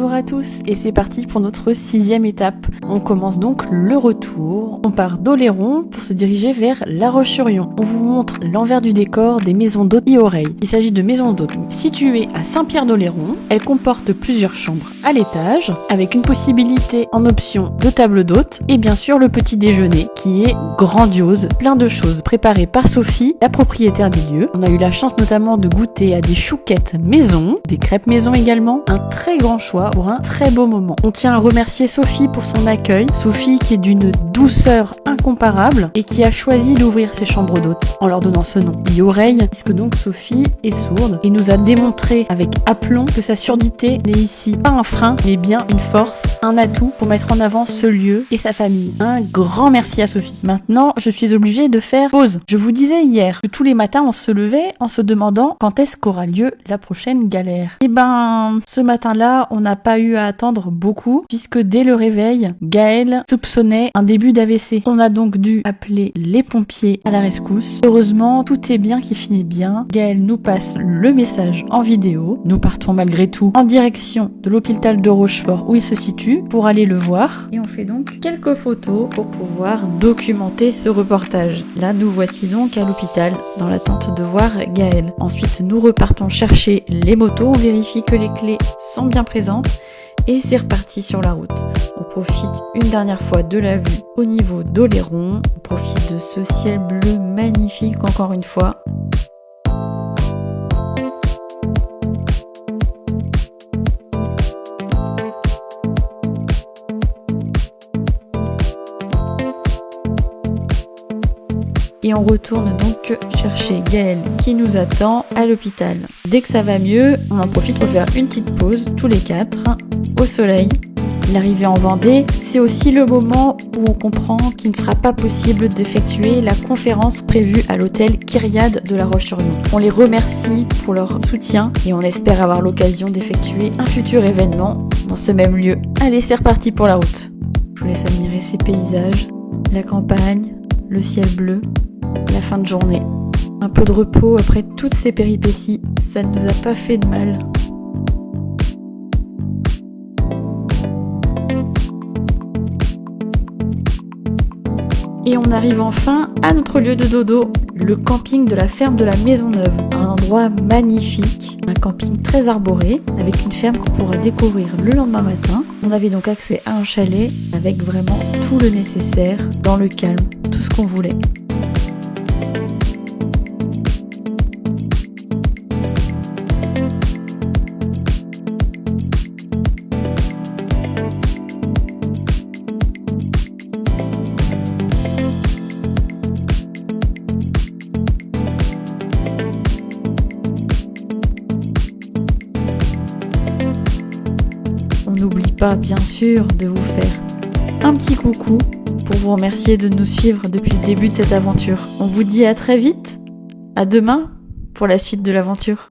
Bonjour à tous et c'est parti pour notre 6e étape. On commence donc le retour. On part d'Oléron pour se diriger vers La Roche-sur-Yon. On vous montre l'envers du décor des maisons d'hôtes Ioreille. Il s'agit de maisons d'hôtes situées à Saint-Pierre-d'Oléron. Elles comportent plusieurs chambres à l'étage avec une possibilité en option de table d'hôtes et bien sûr le petit déjeuner qui est grandiose. Plein de choses préparées par Sophie, la propriétaire des lieux. On a eu la chance notamment de goûter à des chouquettes maison, des crêpes maison également. Un très grand choix pour un très beau moment. On tient à remercier Sophie pour son accueil. Sophie qui est d'une douceur incomparable et qui a choisi d'ouvrir ses chambres d'hôtes en leur donnant ce nom, Ioreille, puisque donc Sophie est sourde et nous a démontré avec aplomb que sa surdité n'est ici pas un frein, mais bien une force, un atout pour mettre en avant ce lieu et sa famille. Un grand merci à Sophie. Maintenant, je suis obligée de faire pause. Je vous disais hier que tous les matins on se levait en se demandant quand est-ce qu'aura lieu la prochaine galère. Et ben, ce matin-là, on n'a pas eu à attendre beaucoup, puisque dès le réveil, Gaël soupçonnait un début d'AVC. On a donc dû appeler les pompiers à la rescousse. Heureusement, tout est bien qui finit bien. Gaël nous passe le message en vidéo. Nous partons malgré tout en direction de l'hôpital de Rochefort où il se situe pour aller le voir. Et on fait donc quelques photos pour pouvoir documenter ce reportage. Là, nous voici donc à l'hôpital dans l'attente de voir Gaël. Ensuite, nous repartons chercher les motos. On vérifie que les clés sont bien présentes et c'est reparti sur la route. On profite une dernière fois de la vue au niveau d'Oléron. On profite de ce ciel bleu magnifique encore une fois. Et on retourne donc chercher Gaël qui nous attend à l'hôpital. Dès que ça va mieux, on en profite pour faire une petite pause, tous les 4, au soleil. L'arrivée en Vendée, c'est aussi le moment où on comprend qu'il ne sera pas possible d'effectuer la conférence prévue à l'hôtel Kyriade de La Roche-sur-Yon. On les remercie pour leur soutien et on espère avoir l'occasion d'effectuer un futur événement dans ce même lieu. Allez, c'est reparti pour la route. Je vous laisse admirer ces paysages, la campagne, le ciel bleu, la fin de journée. Un peu de repos après toutes ces péripéties, ça ne nous a pas fait de mal. Et on arrive enfin à notre lieu de dodo, le camping de la ferme de la Maisonneuve. Un endroit magnifique, un camping très arboré, avec une ferme qu'on pourra découvrir le lendemain matin. On avait donc accès à un chalet avec vraiment tout le nécessaire, dans le calme, tout ce qu'on voulait. On n'oublie pas bien sûr de vous faire un petit coucou pour vous remercier de nous suivre depuis le début de cette aventure. On vous dit à très vite, à demain pour la suite de l'aventure.